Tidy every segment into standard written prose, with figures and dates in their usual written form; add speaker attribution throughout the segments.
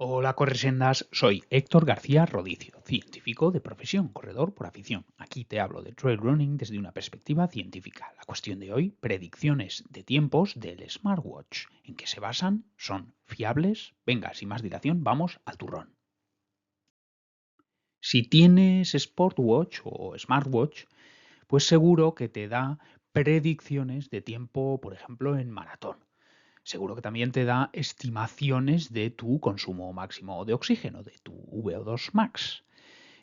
Speaker 1: Hola, corresendas. Soy Héctor García Rodicio, científico de profesión, corredor por afición. Aquí te hablo de trail running desde una perspectiva científica. La cuestión de hoy, predicciones de tiempos del smartwatch. ¿En qué se basan? ¿Son fiables? Venga, sin más dilación, vamos al turrón. Si tienes Sportwatch o Smartwatch, pues seguro que te da predicciones de tiempo, por ejemplo, en maratón. Seguro que también te da estimaciones de tu consumo máximo de oxígeno, de tu VO2 max.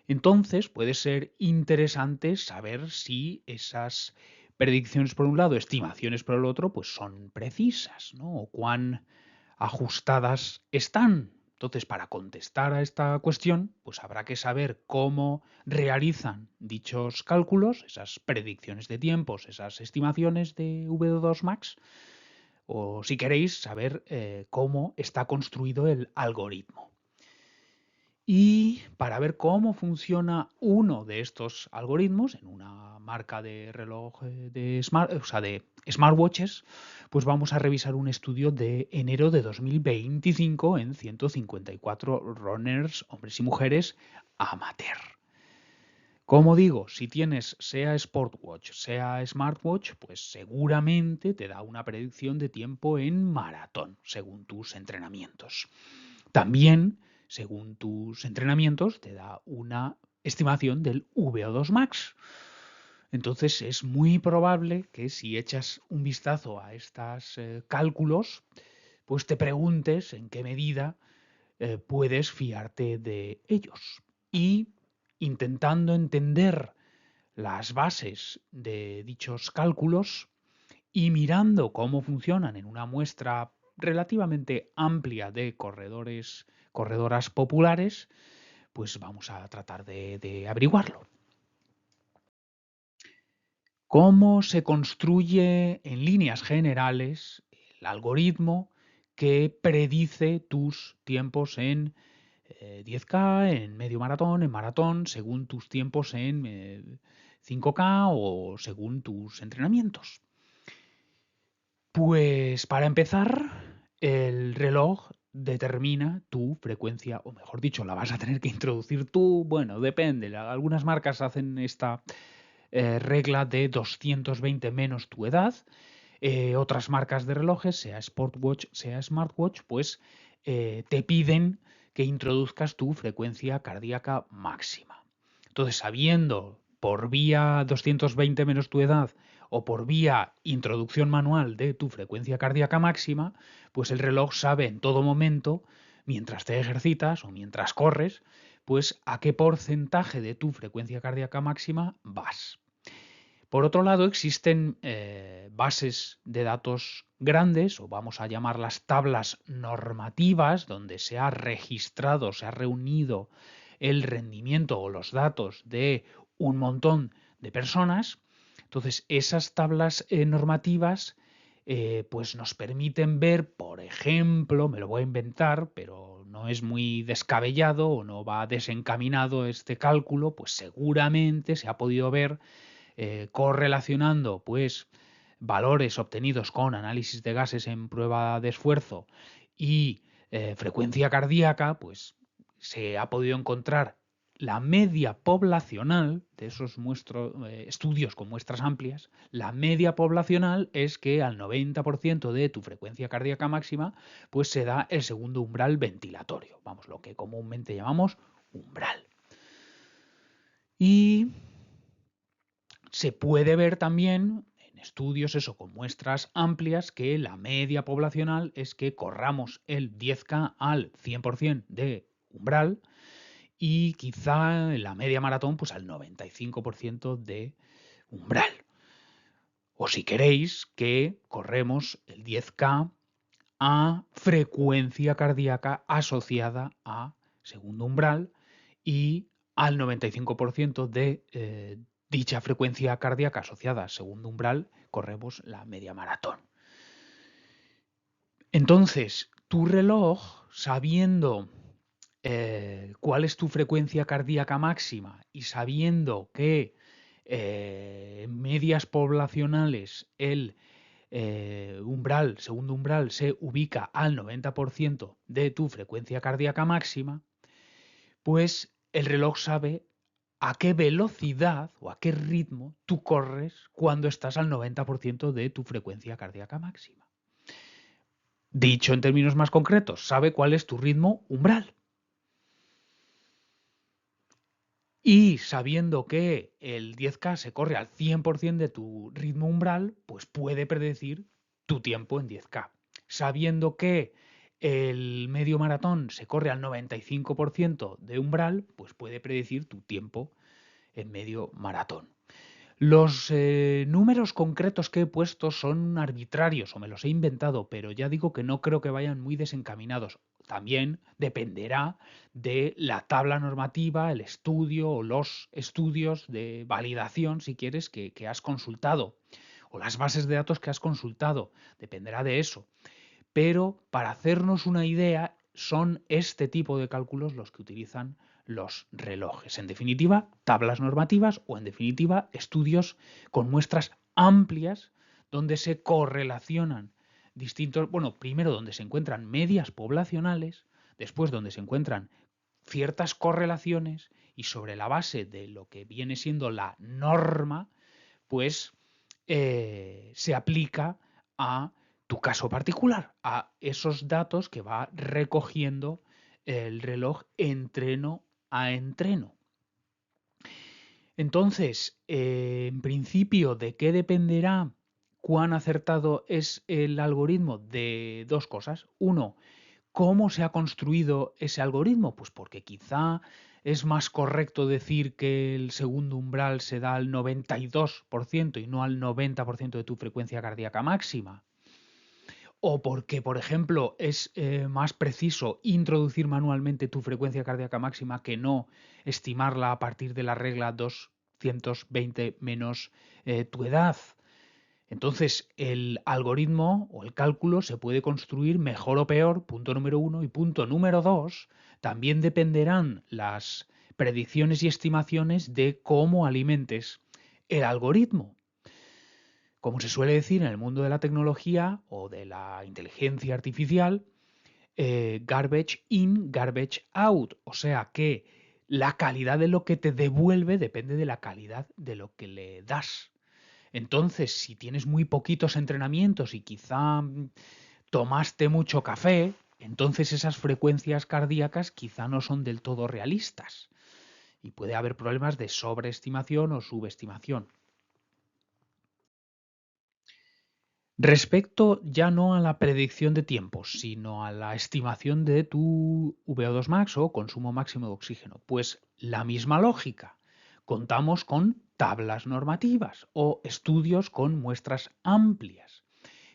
Speaker 1: Entonces puede ser interesante saber si esas predicciones por un lado, estimaciones por el otro, pues son precisas, ¿no? O cuán ajustadas están. Entonces, para contestar a esta cuestión, pues habrá que saber cómo realizan dichos cálculos, esas predicciones de tiempos, esas estimaciones de VO2 max, o si queréis saber cómo está construido el algoritmo. Y para ver cómo funciona uno de estos algoritmos en una marca de reloj de smartwatches, pues vamos a revisar un estudio de enero de 2025 en 154 runners, hombres y mujeres, amateur. Como digo, si tienes sea Sportwatch, sea Smartwatch, pues seguramente te da una predicción de tiempo en maratón, según tus entrenamientos. También, según tus entrenamientos, te da una estimación del VO2 max. Entonces es muy probable que si echas un vistazo a estos cálculos, pues te preguntes en qué medida puedes fiarte de ellos. Y intentando entender las bases de dichos cálculos y mirando cómo funcionan en una muestra relativamente amplia de corredoras populares, pues vamos a tratar de averiguarlo. ¿Cómo se construye en líneas generales el algoritmo que predice tus tiempos en 10K, en medio maratón, en maratón, según tus tiempos en 5K o según tus entrenamientos? Pues para empezar, el reloj determina tu frecuencia, o mejor dicho, la vas a tener que introducir tú. Bueno, depende. Algunas marcas hacen esta regla de 220 menos tu edad. Otras marcas de relojes, sea Sportwatch, sea Smartwatch, pues te piden que introduzcas tu frecuencia cardíaca máxima. Entonces, sabiendo por vía 220 menos tu edad o por vía introducción manual de tu frecuencia cardíaca máxima, pues el reloj sabe en todo momento, mientras te ejercitas o mientras corres, pues a qué porcentaje de tu frecuencia cardíaca máxima vas. Por otro lado, existen bases de datos grandes, o vamos a llamarlas tablas normativas, donde se ha registrado, se ha reunido el rendimiento o los datos de un montón de personas. Entonces, esas tablas normativas pues nos permiten ver, por ejemplo, me lo voy a inventar, pero no es muy descabellado o no va desencaminado este cálculo, pues seguramente se ha podido ver correlacionando pues valores obtenidos con análisis de gases en prueba de esfuerzo y frecuencia cardíaca, pues se ha podido encontrar la media poblacional de esos estudios con muestras amplias. La media poblacional es que al 90% de tu frecuencia cardíaca máxima pues se da el segundo umbral ventilatorio, vamos, lo que comúnmente llamamos umbral. Y se puede ver también en estudios, eso, con muestras amplias, que la media poblacional es que corramos el 10K al 100% de umbral y quizá en la media maratón pues al 95% de umbral. O si queréis que corremos el 10K a frecuencia cardíaca asociada a segundo umbral y al 95% de dicha frecuencia cardíaca asociada a segundo umbral corremos la media maratón. Entonces, tu reloj, sabiendo cuál es tu frecuencia cardíaca máxima y sabiendo que en medias poblacionales el segundo umbral se ubica al 90% de tu frecuencia cardíaca máxima, pues el reloj sabe a qué velocidad o a qué ritmo tú corres cuando estás al 90% de tu frecuencia cardíaca máxima. Dicho en términos más concretos, sabe cuál es tu ritmo umbral. Y sabiendo que el 10K se corre al 100% de tu ritmo umbral, pues puede predecir tu tiempo en 10K. Sabiendo que el medio maratón se corre al 95% de umbral, pues puede predecir tu tiempo en medio maratón. Los números concretos que he puesto son arbitrarios o me los he inventado, pero ya digo que no creo que vayan muy desencaminados. También dependerá de la tabla normativa, el estudio o los estudios de validación, si quieres, que has consultado, o las bases de datos que has consultado. Dependerá de eso. Pero para hacernos una idea, son este tipo de cálculos los que utilizan los relojes. En definitiva, tablas normativas o en definitiva, estudios con muestras amplias donde se correlacionan distintos, bueno, primero donde se encuentran medias poblacionales, después donde se encuentran ciertas correlaciones y sobre la base de lo que viene siendo la norma, pues se aplica a tu caso particular, a esos datos que va recogiendo el reloj entreno a entreno. Entonces, en principio, ¿de qué dependerá cuán acertado es el algoritmo? De dos cosas. Uno, ¿cómo se ha construido ese algoritmo? Pues porque quizá es más correcto decir que el segundo umbral se da al 92% y no al 90% de tu frecuencia cardíaca máxima. O porque, por ejemplo, es más preciso introducir manualmente tu frecuencia cardíaca máxima que no estimarla a partir de la regla 220 menos tu edad. Entonces, el algoritmo o el cálculo se puede construir mejor o peor, punto número uno. Y punto número dos, también dependerán las predicciones y estimaciones de cómo alimentes el algoritmo. Como se suele decir en el mundo de la tecnología o de la inteligencia artificial, garbage in, garbage out. O sea que la calidad de lo que te devuelve depende de la calidad de lo que le das. Entonces, si tienes muy poquitos entrenamientos y quizá tomaste mucho café, entonces esas frecuencias cardíacas quizá no son del todo realistas y puede haber problemas de sobreestimación o subestimación. Respecto ya no a la predicción de tiempos, sino a la estimación de tu VO2 max o consumo máximo de oxígeno, pues la misma lógica. Contamos con tablas normativas o estudios con muestras amplias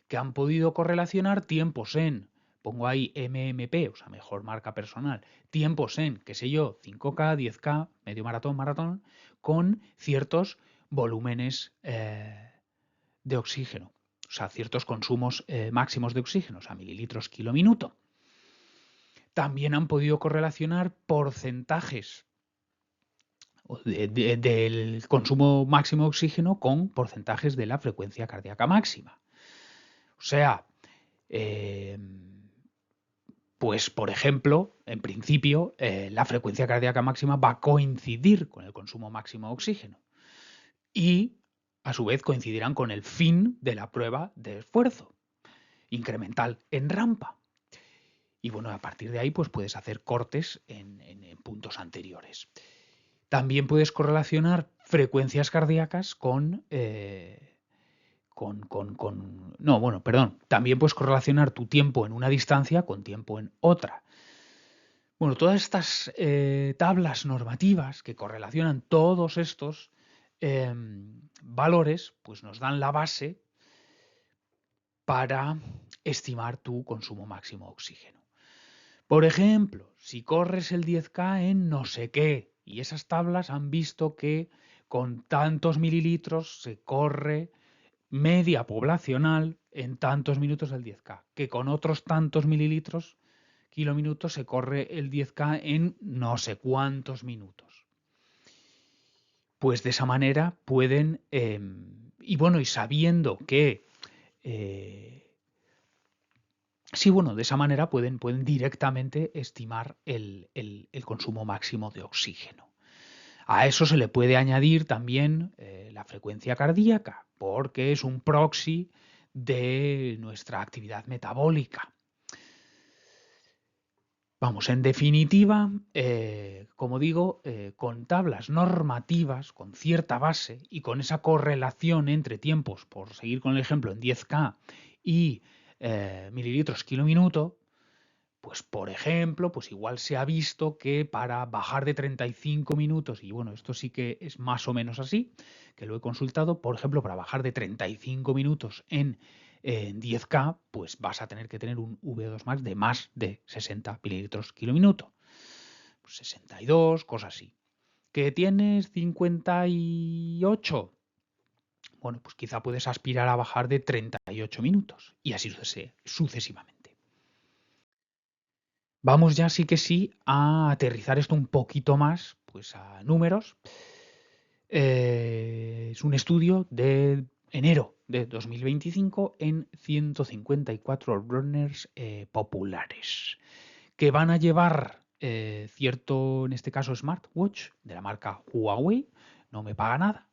Speaker 1: que han podido correlacionar tiempos en, pongo ahí MMP, o sea, mejor marca personal, tiempos en, qué sé yo, 5K, 10K, medio maratón, maratón, con ciertos volúmenes de oxígeno, o sea, ciertos consumos máximos de oxígeno, o sea, mililitros kilo minuto. También han podido correlacionar porcentajes del consumo máximo de oxígeno con porcentajes de la frecuencia cardíaca máxima. O sea, pues por ejemplo, en principio, la frecuencia cardíaca máxima va a coincidir con el consumo máximo de oxígeno y a su vez coincidirán con el fin de la prueba de esfuerzo incremental en rampa. Y bueno, a partir de ahí pues puedes hacer cortes en puntos anteriores. También puedes correlacionar frecuencias cardíacas también puedes correlacionar tu tiempo en una distancia con tiempo en otra. Bueno, todas estas tablas normativas que correlacionan todos estos valores, pues nos dan la base para estimar tu consumo máximo de oxígeno. Por ejemplo, si corres el 10K en no sé qué, y esas tablas han visto que con tantos mililitros se corre media poblacional en tantos minutos el 10K, que con otros tantos mililitros kilominutos se corre el 10K en no sé cuántos minutos. Pues de esa manera pueden, y bueno, y sabiendo que Sí, bueno, de esa manera pueden directamente estimar el consumo máximo de oxígeno. A eso se le puede añadir también la frecuencia cardíaca, porque es un proxy de nuestra actividad metabólica. Vamos, en definitiva, como digo, con tablas normativas, con cierta base y con esa correlación entre tiempos, por seguir con el ejemplo, en 10K y mililitros kilo minuto, pues por ejemplo, pues igual se ha visto que para bajar de 35 minutos, y bueno, esto sí que es más o menos así, que lo he consultado, por ejemplo, para bajar de 35 minutos en 10K, pues vas a tener que tener un VO2 max de más de 60 mililitros kilo minuto. Pues 62, cosas así. ¿Que tienes 58? Bueno, pues quizá puedes aspirar a bajar de 38 minutos y así sucesivamente. Vamos ya sí que sí a aterrizar esto un poquito más, pues a números. Es un estudio de enero de 2025 en 154 runners populares que van a llevar cierto, en este caso, smartwatch de la marca Huawei. No me paga nada.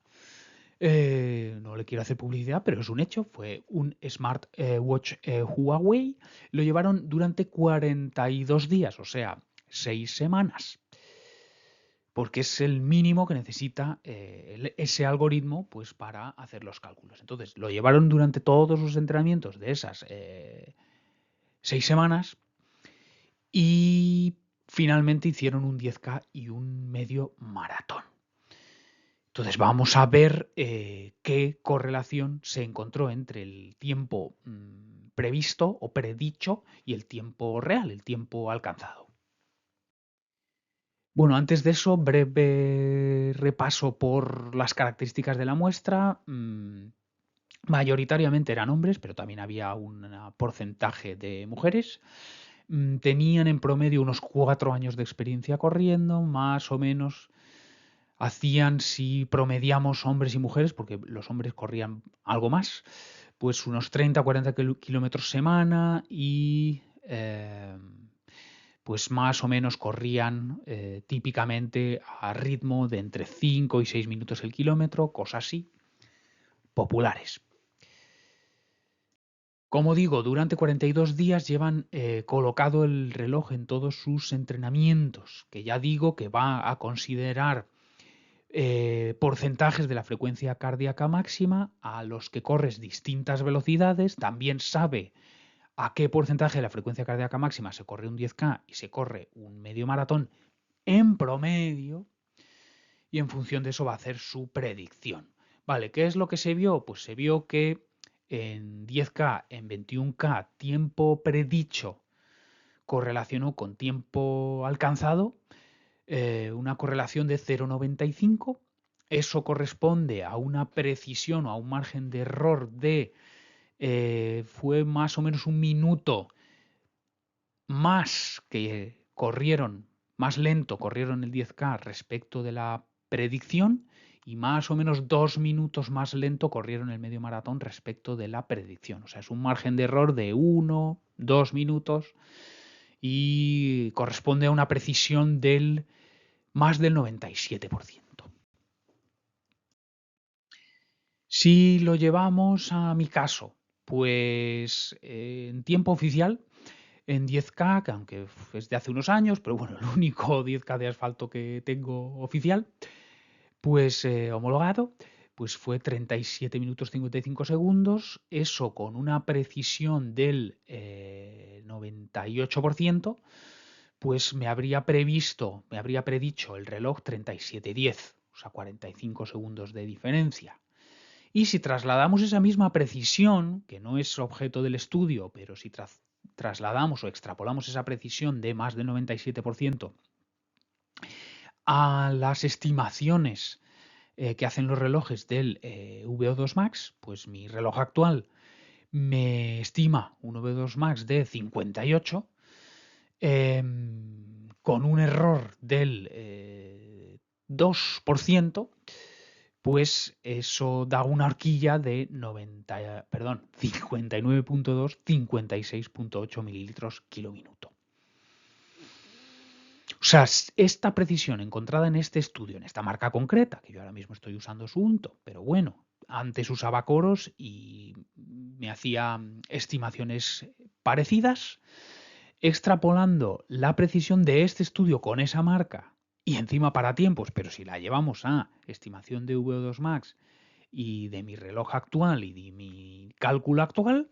Speaker 1: No le quiero hacer publicidad, pero es un hecho. Fue un smartwatch Huawei. Lo llevaron durante 42 días, o sea, 6 semanas. Porque es el mínimo que necesita ese algoritmo pues, para hacer los cálculos. Entonces, lo llevaron durante todos los entrenamientos de esas 6 semanas y finalmente hicieron un 10K y un medio maratón. Entonces vamos a ver qué correlación se encontró entre el tiempo previsto o predicho y el tiempo real, el tiempo alcanzado. Bueno, antes de eso, breve repaso por las características de la muestra. Mayoritariamente eran hombres, pero también había un porcentaje de mujeres. Tenían en promedio unos 4 años de experiencia corriendo, más o menos. Hacían, si promediamos hombres y mujeres, porque los hombres corrían algo más, pues unos 30 o 40 kilómetros semana y pues más o menos corrían típicamente a ritmo de entre 5 y 6 minutos el kilómetro, cosas así, populares. Como digo, durante 42 días llevan colocado el reloj en todos sus entrenamientos, que ya digo que va a considerar porcentajes de la frecuencia cardíaca máxima a los que corres distintas velocidades, también sabe a qué porcentaje de la frecuencia cardíaca máxima se corre un 10K y se corre un medio maratón en promedio, y en función de eso va a hacer su predicción. Vale, ¿qué es lo que se vio? Pues se vio que en 10K, en 21K, tiempo predicho correlacionó con tiempo alcanzado, una correlación de 0,95. Eso corresponde a una precisión o a un margen de error de, fue más o menos un minuto más que corrieron, más lento corrieron el 10K respecto de la predicción y más o menos 2 minutos más lento corrieron el medio maratón respecto de la predicción. O sea, es un margen de error de 1, 2 minutos y corresponde a una precisión del más del 97%. Si lo llevamos a mi caso, pues en tiempo oficial, en 10K, que aunque es de hace unos años, pero bueno, el único 10K de asfalto que tengo oficial, pues homologado, pues fue 37 minutos 55 segundos, eso con una precisión del 98%, pues me habría predicho el reloj 37:10, o sea, 45 segundos de diferencia. Y si trasladamos esa misma precisión, que no es objeto del estudio, pero si trasladamos o extrapolamos esa precisión de más del 97% a las estimaciones que hacen los relojes del VO2 Max, pues mi reloj actual me estima un VO2 Max de 58, con un error del 2%, pues eso da una horquilla de 59.2, 56.8 mililitros kilo minuto. O sea, esta precisión encontrada en este estudio, en esta marca concreta, que yo ahora mismo estoy usando Suunto, pero bueno, antes usaba Coros y me hacía estimaciones parecidas, extrapolando la precisión de este estudio con esa marca y encima para tiempos, pero si la llevamos a estimación de VO2 Max y de mi reloj actual y de mi cálculo actual,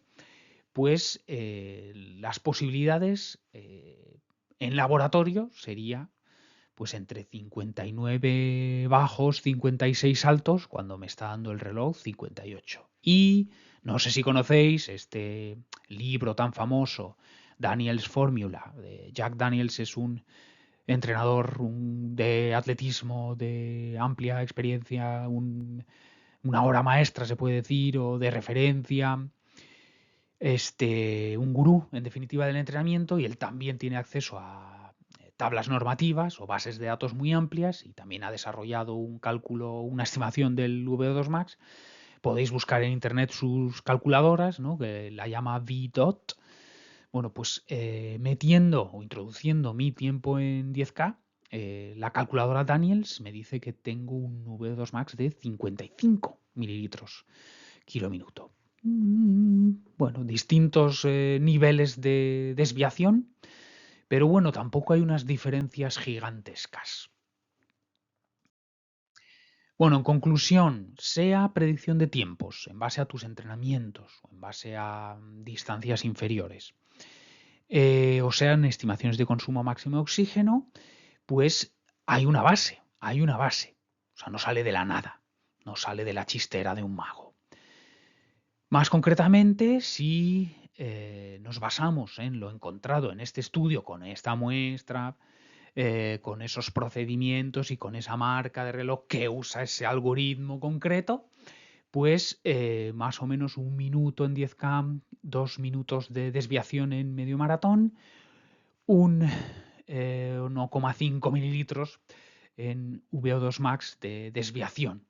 Speaker 1: pues las posibilidades en laboratorio sería pues entre 59 bajos, 56 altos, cuando me está dando el reloj 58. Y no sé si conocéis este libro tan famoso, Daniels Formula, de Jack Daniels. Es un entrenador de atletismo de amplia experiencia, una obra maestra se puede decir, o de referencia, un gurú en definitiva del entrenamiento, y él también tiene acceso a tablas normativas o bases de datos muy amplias y también ha desarrollado un cálculo, una estimación del VO2 Max. Podéis buscar en internet sus calculadoras, ¿no? Que la llama VDOT. Bueno, pues metiendo o introduciendo mi tiempo en 10K, la calculadora Daniels me dice que tengo un VO2 Max de 55 mililitros kilo minuto. Bueno, distintos niveles de desviación, pero bueno, tampoco hay unas diferencias gigantescas. Bueno, en conclusión, sea predicción de tiempos en base a tus entrenamientos o en base a distancias inferiores, o sean estimaciones de consumo máximo de oxígeno, pues hay una base, hay una base. O sea, no sale de la nada, no sale de la chistera de un mago. Más concretamente, si nos basamos en lo encontrado en este estudio con esta muestra, con esos procedimientos y con esa marca de reloj que usa ese algoritmo concreto, pues más o menos 1 minuto en 10K, 2 minutos de desviación en medio maratón, un 1,5 mililitros en VO2 Max de desviación.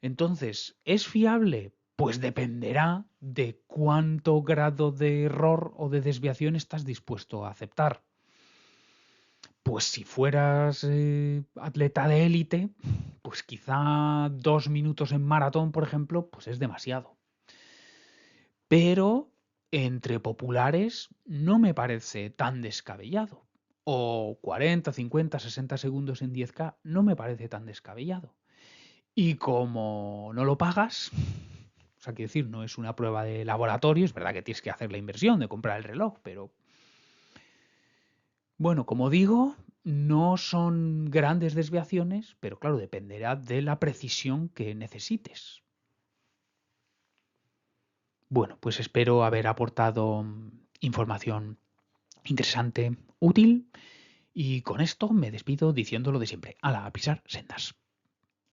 Speaker 1: Entonces, ¿es fiable? Pues dependerá de cuánto grado de error o de desviación estás dispuesto a aceptar. Pues si fueras atleta de élite, pues quizá 2 minutos en maratón, por ejemplo, pues es demasiado. Pero entre populares no me parece tan descabellado. O 40, 50, 60 segundos en 10K no me parece tan descabellado. Y como no lo pagas, o sea, quiero decir, no es una prueba de laboratorio, es verdad que tienes que hacer la inversión de comprar el reloj, pero bueno, como digo, no son grandes desviaciones, pero claro, dependerá de la precisión que necesites. Bueno, pues espero haber aportado información interesante, útil, y con esto me despido diciendo lo de siempre. ¡Hala, a pisar sendas!